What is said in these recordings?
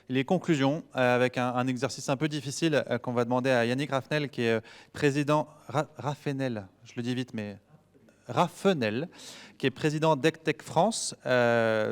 les conclusions avec un exercice un peu difficile qu'on va demander à Yannick Raffenel, qui est président, Raffenel, je le dis vite, mais Raffenel, qui est président d'ECTech France,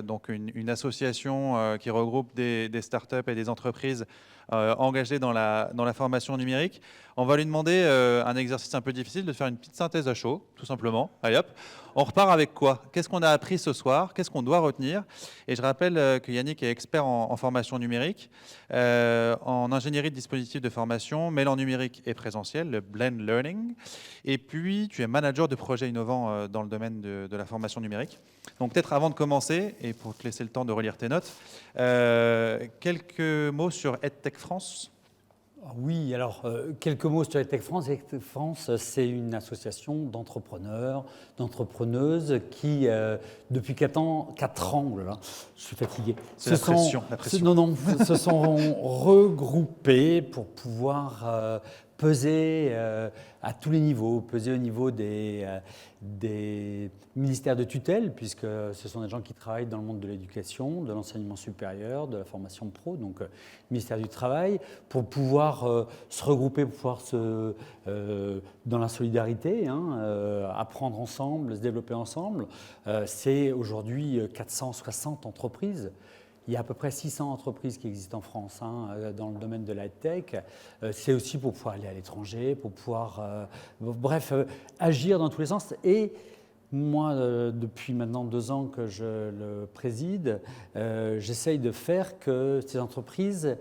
donc une association qui regroupe des startups et des entreprises engagées dans la formation numérique. On va lui demander un exercice un peu difficile, de faire une petite synthèse à chaud, tout simplement. Allez hop, on repart avec quoi? Qu'est-ce qu'on a appris ce soir? Qu'est-ce qu'on doit retenir? Et je rappelle que Yannick est expert en formation numérique, en ingénierie de dispositifs de formation, mêlant numérique et présentiel, le blend learning. Et puis, tu es manager de projets innovants dans le domaine de la formation numérique. Donc, peut-être avant de commencer, et pour te laisser le temps de relire tes notes, quelques mots sur EdTech France. Oui, alors quelques mots sur EdTech France. EdTech France, c'est une association d'entrepreneurs, d'entrepreneuses qui, depuis 4 ans, oh là là, je suis fatigué. C'est la pression. Se sont regroupés pour pouvoir peser à tous les niveaux, peser au niveau des ministères de tutelle, puisque ce sont des gens qui travaillent dans le monde de l'éducation, de l'enseignement supérieur, de la formation pro, donc ministère du Travail, pour pouvoir se regrouper, pour pouvoir dans la solidarité, apprendre ensemble, se développer ensemble. C'est aujourd'hui 460 entreprises. Il y a à peu près 600 entreprises qui existent en France dans le domaine de la tech. C'est aussi pour pouvoir aller à l'étranger, pour pouvoir, agir dans tous les sens. Et moi, depuis maintenant 2 ans que je le préside, j'essaye de faire que ces entreprises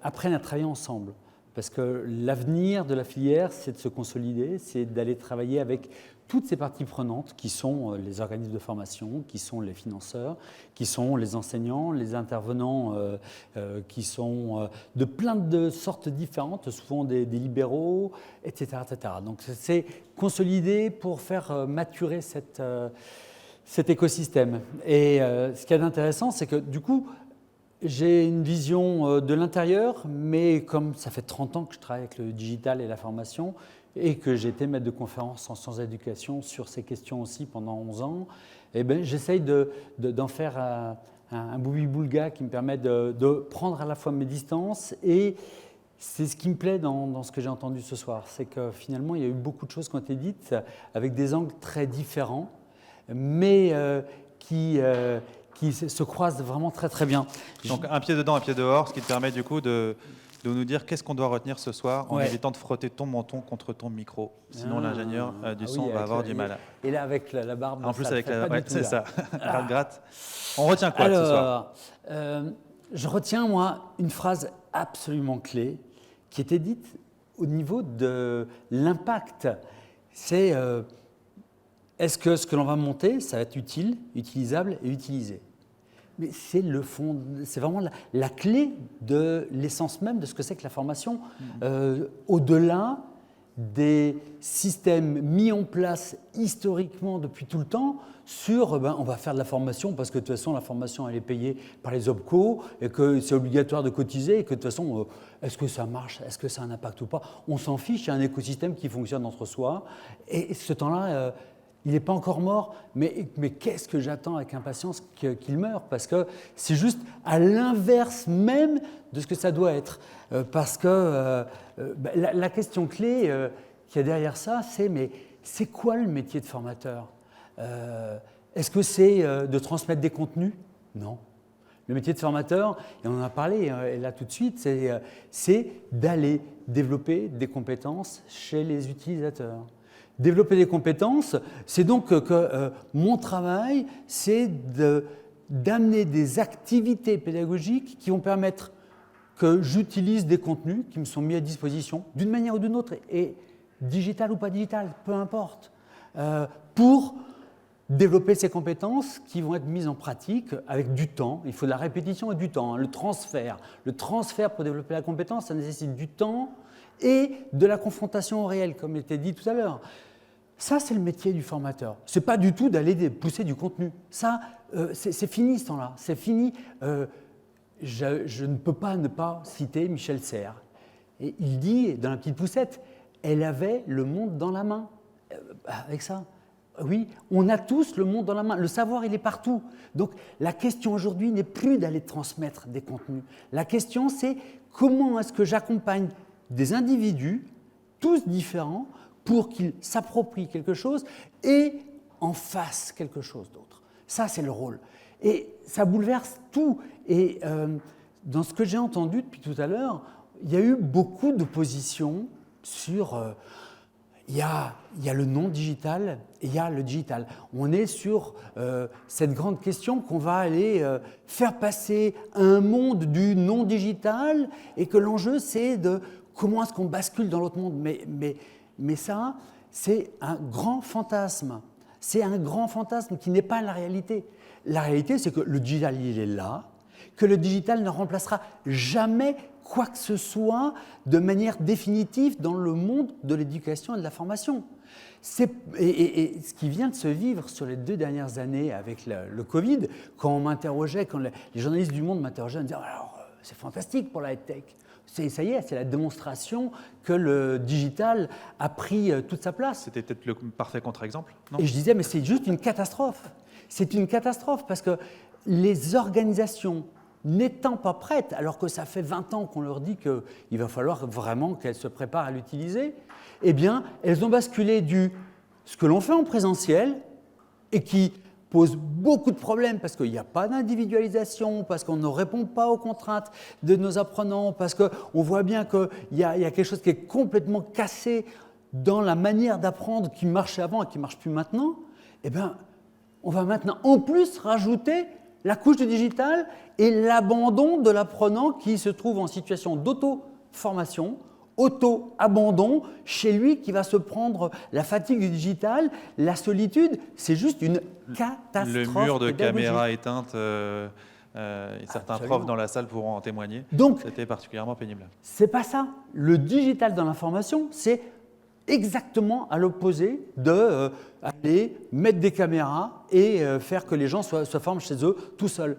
apprennent à travailler ensemble. Parce que l'avenir de la filière, c'est de se consolider, c'est d'aller travailler avec toutes ces parties prenantes qui sont les organismes de formation, qui sont les financeurs, qui sont les enseignants, les intervenants qui sont de plein de sortes différentes, souvent des libéraux, etc., etc. Donc c'est consolider pour faire maturer cet écosystème. Et ce qu'il y a d'intéressant, c'est que du coup, j'ai une vision de l'intérieur, mais comme ça fait 30 ans que je travaille avec le digital et la formation, et que j'ai été maître de conférence en sciences d'éducation sur ces questions aussi pendant 11 ans, eh ben, j'essaye d'en faire un boubi-boulga qui me permet de prendre à la fois mes distances. Et c'est ce qui me plaît dans ce que j'ai entendu ce soir, c'est que finalement, il y a eu beaucoup de choses qui ont été dites avec des angles très différents, mais qui se croisent vraiment très très bien. Donc un pied dedans, un pied dehors, ce qui te permet du coup de nous dire qu'est-ce qu'on doit retenir ce soir en évitant de frotter ton menton contre ton micro. Sinon l'ingénieur du son va avoir du mal. Et là avec la barbe, en plus ça avec la c'est ça, gratte. On retient quoi ce soir? Je retiens moi une phrase absolument clé qui était dite au niveau de l'impact. C'est est-ce que ce que l'on va monter, ça va être utile, utilisable et utilisé? Mais c'est le fond, c'est vraiment la clé de l'essence même de ce que c'est que la formation, au-delà des systèmes mis en place historiquement depuis tout le temps sur on va faire de la formation parce que de toute façon la formation elle est payée par les OPCO et que c'est obligatoire de cotiser et que de toute façon est-ce que ça marche, est-ce que ça a un impact ou pas, on s'en fiche, il y a un écosystème qui fonctionne entre soi et ce temps-là il n'est pas encore mort, mais qu'est-ce que j'attends avec impatience qu'il meure? Parce que c'est juste à l'inverse même de ce que ça doit être. Parce que la question clé qu'il y a derrière ça, c'est mais c'est quoi le métier de formateur? Est-ce que c'est de transmettre des contenus? Non. Le métier de formateur, et on en a parlé là tout de suite, c'est d'aller développer des compétences chez les utilisateurs. Développer des compétences, c'est donc que mon travail, c'est d'amener des activités pédagogiques qui vont permettre que j'utilise des contenus qui me sont mis à disposition d'une manière ou d'une autre, et digital ou pas digital, peu importe, pour développer ces compétences qui vont être mises en pratique avec du temps. Il faut de la répétition et du temps, le transfert. Le transfert pour développer la compétence, ça nécessite du temps et de la confrontation au réel, comme était dit tout à l'heure. Ça, c'est le métier du formateur. Ce n'est pas du tout d'aller pousser du contenu. Ça, c'est fini ce temps-là. C'est fini. Je ne peux pas ne pas citer Michel Serres. Et il dit, dans La Petite Poucette, elle avait le monde dans la main. Avec ça, Oui, on a tous le monde dans la main. Le savoir, il est partout. Donc, la question aujourd'hui n'est plus d'aller transmettre des contenus. La question, c'est comment est-ce que j'accompagne des individus, tous différents, pour qu'ils s'approprient quelque chose et en fassent quelque chose d'autre. Ça, c'est le rôle. Et ça bouleverse tout. Et dans ce que j'ai entendu depuis tout à l'heure, il y a eu beaucoup d'opposition sur... il y a le non-digital et il y a le digital. On est sur cette grande question qu'on va aller faire passer à un monde du non-digital et que l'enjeu, c'est de comment est-ce qu'on bascule dans l'autre monde. Mais ça, c'est un grand fantasme. C'est un grand fantasme qui n'est pas la réalité. La réalité, c'est que le digital, il est là, que le digital ne remplacera jamais quoi que ce soit de manière définitive dans le monde de l'éducation et de la formation. Et ce qui vient de se vivre sur les 2 dernières années avec le Covid, quand on m'interrogeait, quand les journalistes du Monde m'interrogeaient, ils me disaient alors, c'est fantastique pour la tech. Ça y est, c'est la démonstration que le digital a pris toute sa place. C'était peut-être le parfait contre-exemple, non? Et je disais, mais c'est juste une catastrophe. C'est une catastrophe parce que les organisations n'étant pas prêtes, alors que ça fait 20 ans qu'on leur dit qu'il va falloir vraiment qu'elles se préparent à l'utiliser, eh bien, elles ont basculé ce que l'on fait en présentiel et qui pose beaucoup de problèmes parce qu'il n'y a pas d'individualisation, parce qu'on ne répond pas aux contraintes de nos apprenants, parce qu'on voit bien qu'il y a quelque chose qui est complètement cassé dans la manière d'apprendre qui marchait avant et qui ne marche plus maintenant, eh bien, on va maintenant en plus rajouter la couche du digital et l'abandon de l'apprenant qui se trouve en situation d'auto-formation, auto-abandon chez lui qui va se prendre la fatigue du digital, la solitude, c'est juste une catastrophe. Le mur de caméra éteinte, certains Absolument. profs dans la salle pourront en témoigner. Donc, c'était particulièrement pénible. c'est pas ça. Le digital dans l'information, c'est exactement à l'opposé de aller mettre des caméras et faire que les gens se forment chez eux tout seuls.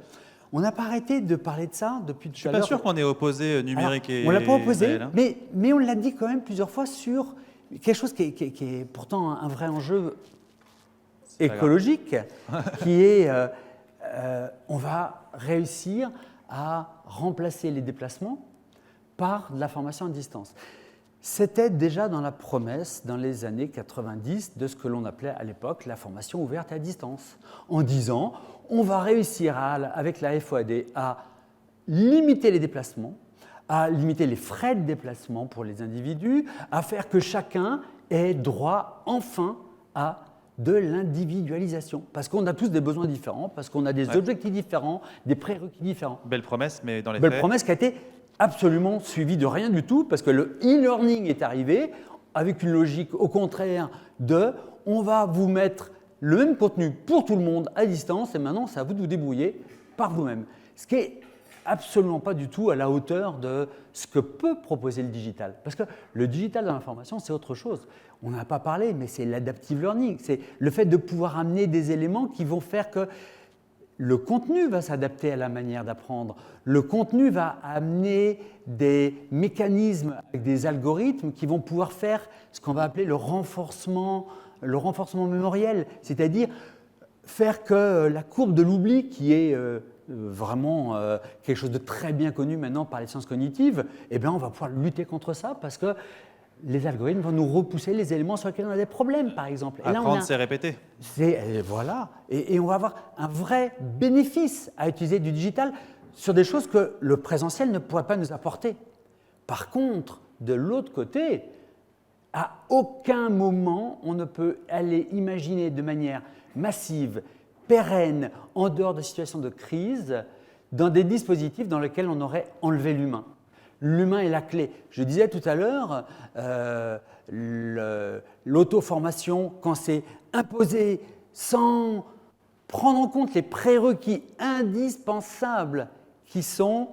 On n'a pas arrêté de parler de ça depuis tout à l'heure. Je ne suis pas sûr qu'on ait opposé numérique. Alors, on ne l'a pas opposé, réel, hein. mais on l'a dit quand même plusieurs fois sur quelque chose qui est pourtant un vrai enjeu écologique, qui est on va réussir à remplacer les déplacements par de la formation à distance. C'était déjà dans la promesse, dans les années 90, de ce que l'on appelait à l'époque la formation ouverte à distance, en disant on va réussir avec la FOAD à limiter les déplacements, à limiter les frais de déplacement pour les individus, à faire que chacun ait droit enfin à de l'individualisation. Parce qu'on a tous des besoins différents, parce qu'on a des objectifs différents, des prérequis différents. Belle promesse, mais dans les Belle faits… promesse qui a été absolument suivie de rien du tout, parce que le e-learning est arrivé avec une logique au contraire de on va vous mettre le même contenu pour tout le monde à distance et maintenant c'est à vous de vous débrouiller par vous-même. Ce qui est absolument pas du tout à la hauteur de ce que peut proposer le digital. Parce que le digital dans l'information, c'est autre chose. On n'en a pas parlé, mais c'est l'adaptive learning. C'est le fait de pouvoir amener des éléments qui vont faire que le contenu va s'adapter à la manière d'apprendre. Le contenu va amener des mécanismes avec des algorithmes qui vont pouvoir faire ce qu'on va appeler le renforcement mémoriel, c'est-à-dire faire que la courbe de l'oubli, qui est vraiment quelque chose de très bien connu maintenant par les sciences cognitives, eh bien, on va pouvoir lutter contre ça parce que les algorithmes vont nous repousser les éléments sur lesquels on a des problèmes, par exemple. Et apprendre, c'est répéter. Voilà. Et on va avoir un vrai bénéfice à utiliser du digital sur des choses que le présentiel ne pourrait pas nous apporter. Par contre, de l'autre côté, à aucun moment on ne peut aller imaginer de manière massive, pérenne, en dehors de situations de crise, dans des dispositifs dans lesquels on aurait enlevé l'humain. L'humain est la clé. Je disais tout à l'heure, l'auto-formation, quand c'est imposé sans prendre en compte les prérequis indispensables qui sont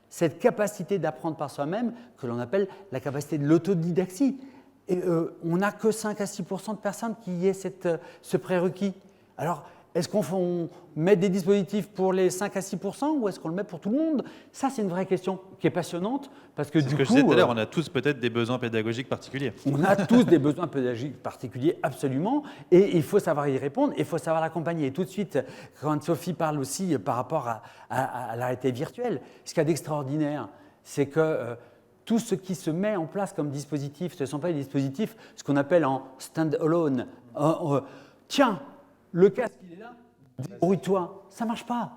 cette capacité d'apprendre par soi-même, que l'on appelle la capacité de l'autodidaxie. Et on n'a que 5 à 6% de personnes qui aient ce prérequis. Alors, Est-ce qu'on met des dispositifs pour les 5 à 6% ou est-ce qu'on le met pour tout le monde? Ça, c'est une vraie question qui est passionnante parce que C'est du ce que coup, je disais tout à l'heure, on a tous peut-être des besoins pédagogiques particuliers. on a tous des besoins pédagogiques particuliers, absolument, et il faut savoir y répondre, et il faut savoir l'accompagner. Et tout de suite, quand Sophie parle aussi par rapport à la réalité virtuelle, ce qu'il y a d'extraordinaire, c'est que tout ce qui se met en place comme dispositif, ce ne sont pas des dispositifs, ce qu'on appelle en stand-alone. Tiens, le casque, il est là, débrouille-toi. Ça ne marche pas.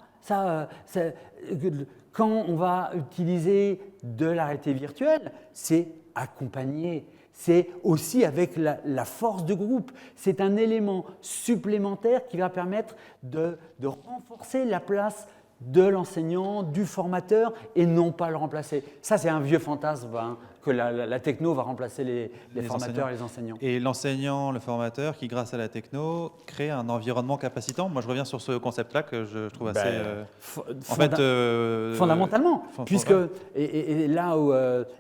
Quand on va utiliser de la réalité virtuelle, c'est accompagné. C'est aussi avec la force de groupe. C'est un élément supplémentaire qui va permettre de renforcer la place de l'enseignant, du formateur, et non pas le remplacer. Ça, c'est un vieux fantasme, hein, que la techno va remplacer les formateurs et les enseignants. Et l'enseignant, le formateur, qui grâce à la techno crée un environnement capacitant. Moi, je reviens sur ce concept-là que je trouve assez... Fondamentalement, puisque, et là où,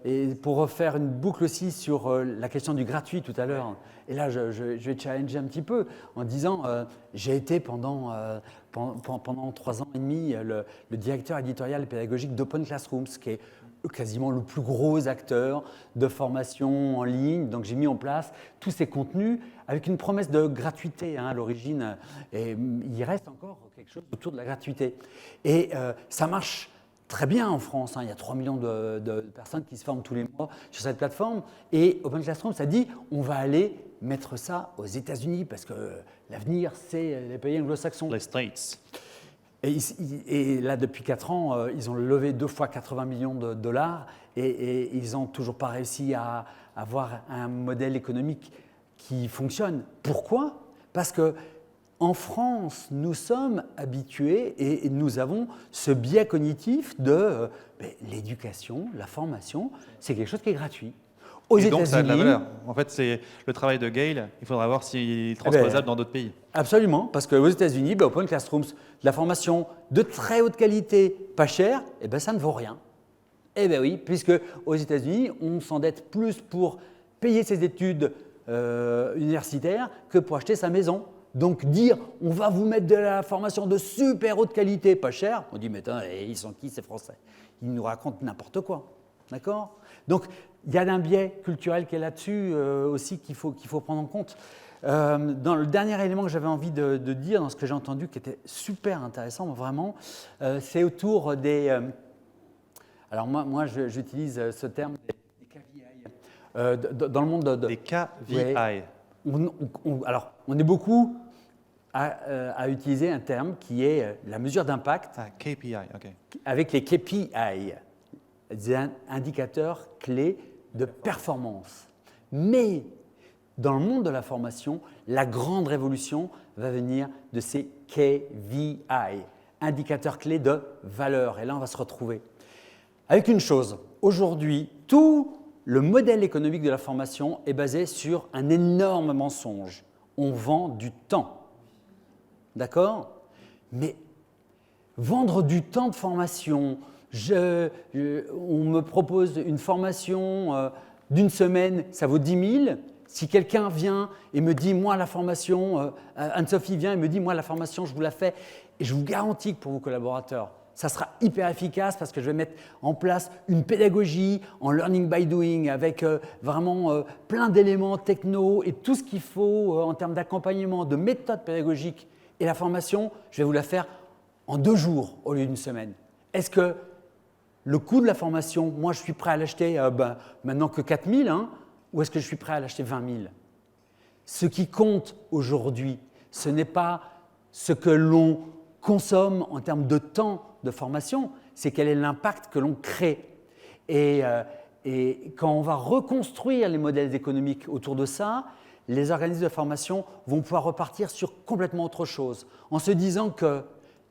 et pour refaire une boucle aussi sur la question du gratuit tout à l'heure, et là je vais challenger un petit peu en disant, j'ai été pendant 3 ans et demi le directeur éditorial et pédagogique d'Open Classrooms, qui est quasiment le plus gros acteur de formation en ligne. Donc j'ai mis en place tous ces contenus avec une promesse de gratuité, hein, à l'origine, et il reste encore quelque chose autour de la gratuité. Et ça marche très bien en France, hein. Il y a 3 millions de personnes qui se forment tous les mois sur cette plateforme, et Open Classrooms a dit on va aller mettre ça aux États-Unis parce que l'avenir c'est les pays anglo-saxons. Les States. Et là, depuis 4 ans, ils ont levé 2 fois 80 millions de dollars et ils n'ont toujours pas réussi à avoir un modèle économique qui fonctionne. Pourquoi? Parce qu'en France, nous sommes habitués et nous avons ce biais cognitif de l'éducation, la formation, c'est quelque chose qui est gratuit. Et donc, ça a de la valeur. En fait, c'est le travail de Gaël. Il faudra voir s'il est transposable dans d'autres pays. Absolument, parce qu'aux États-Unis, Open Classrooms, de la formation de très haute qualité, pas chère, ça ne vaut rien. Eh bien oui, puisque aux États-Unis, on s'endette plus pour payer ses études universitaires que pour acheter sa maison. Donc dire, on va vous mettre de la formation de super haute qualité, pas chère, on dit, mais attends, ils sont qui ces Français? Ils nous racontent n'importe quoi. D'accord? Donc, il y a un biais culturel qui est là-dessus aussi qu'il faut prendre en compte. Dans le dernier élément que j'avais envie de dire, dans ce que j'ai entendu, qui était super intéressant, vraiment, c'est autour des... alors moi j'utilise ce terme des KPI. Dans le monde des KPI. Ouais, alors, on est beaucoup à utiliser un terme qui est la mesure d'impact. Ah, KPI, ok. Avec les KPI, des indicateurs clés de performance. Mais dans le monde de la formation, la grande révolution va venir de ces KVI, indicateurs clés de valeur. Et là, on va se retrouver avec une chose. Aujourd'hui, tout le modèle économique de la formation est basé sur un énorme mensonge. On vend du temps. D'accord? Mais vendre du temps de formation, on me propose une formation d'une semaine, ça vaut 10 000. Si quelqu'un vient et me dit, moi la formation, Anne-Sophie vient et me dit, moi la formation, je vous la fais, et je vous garantis que pour vos collaborateurs, ça sera hyper efficace parce que je vais mettre en place une pédagogie en learning by doing avec vraiment plein d'éléments techno et tout ce qu'il faut en termes d'accompagnement, de méthode pédagogique. Et la formation, je vais vous la faire en 2 jours au lieu d'une semaine. Est-ce que le coût de la formation, moi je suis prêt à l'acheter maintenant que 4 000, hein, ou est-ce que je suis prêt à l'acheter 20 000? Ce qui compte aujourd'hui, ce n'est pas ce que l'on consomme en termes de temps de formation, c'est quel est l'impact que l'on crée. Et quand on va reconstruire les modèles économiques autour de ça, les organismes de formation vont pouvoir repartir sur complètement autre chose, en se disant que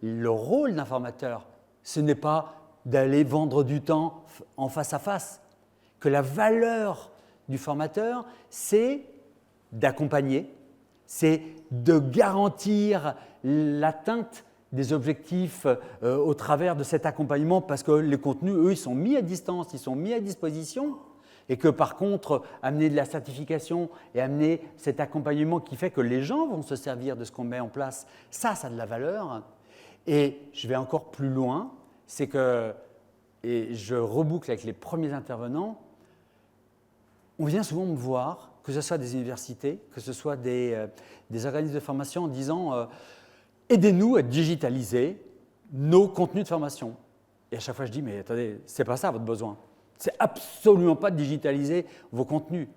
le rôle d'un formateur, ce n'est pas d'aller vendre du temps en face à face, que la valeur du formateur, c'est d'accompagner, c'est de garantir l'atteinte des objectifs au travers de cet accompagnement parce que les contenus, eux, ils sont mis à distance, ils sont mis à disposition, Et que par contre, amener de la certification et amener cet accompagnement qui fait que les gens vont se servir de ce qu'on met en place, ça a de la valeur. Et je vais encore plus loin, c'est que, et je reboucle avec les premiers intervenants, on vient souvent me voir, que ce soit des universités, que ce soit des organismes de formation en disant aidez-nous à digitaliser nos contenus de formation. Et à chaque fois, je dis mais attendez, ce n'est pas ça votre besoin. C'est absolument pas de digitaliser vos contenus.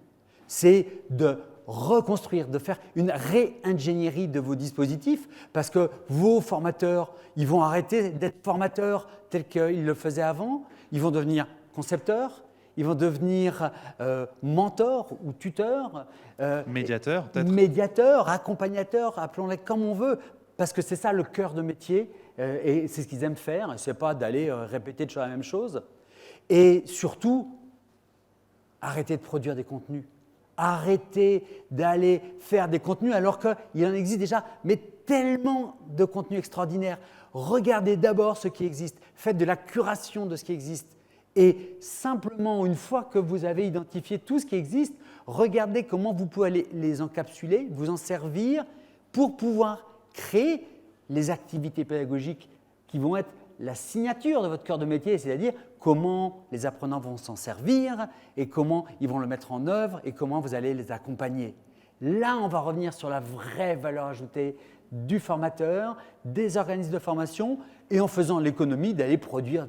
C'est de reconstruire, de faire une réingénierie de vos dispositifs parce que vos formateurs, ils vont arrêter d'être formateurs tels qu'ils le faisaient avant. Ils vont devenir concepteurs. Ils vont devenir mentors ou tuteurs. Médiateurs, peut-être. Médiateurs, accompagnateurs, appelons-les comme on veut, parce que c'est ça le cœur de métier et c'est ce qu'ils aiment faire. Ce n'est pas d'aller répéter toujours la même chose. Et surtout, arrêtez de produire des contenus. Arrêtez d'aller faire des contenus alors qu'il en existe déjà, mais tellement de contenus extraordinaires. Regardez d'abord ce qui existe. Faites de la curation de ce qui existe. Et simplement, une fois que vous avez identifié tout ce qui existe, regardez comment vous pouvez les encapsuler, vous en servir pour pouvoir créer les activités pédagogiques qui vont être la signature de votre cœur de métier, c'est-à-dire comment les apprenants vont s'en servir et comment ils vont le mettre en œuvre et comment vous allez les accompagner. Là, on va revenir sur la vraie valeur ajoutée du formateur, des organismes de formation et en faisant l'économie d'aller produire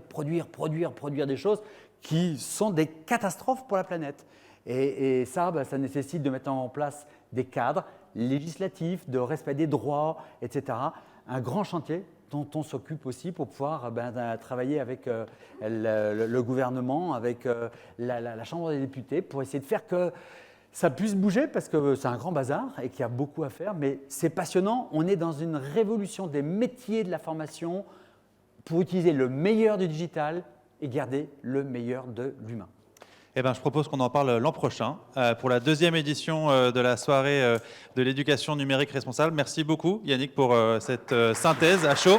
des choses qui sont des catastrophes pour la planète. Et ça, ça nécessite de mettre en place des cadres législatifs, de respect des droits, etc. Un grand chantier dont on s'occupe aussi pour pouvoir travailler avec le gouvernement, avec la Chambre des députés, pour essayer de faire que ça puisse bouger parce que c'est un grand bazar et qu'il y a beaucoup à faire, mais c'est passionnant. On est dans une révolution des métiers de la formation pour utiliser le meilleur du digital et garder le meilleur de l'humain. Eh ben, je propose qu'on en parle l'an prochain pour la deuxième édition de la soirée de l'éducation numérique responsable. Merci beaucoup Yannick pour cette synthèse à chaud.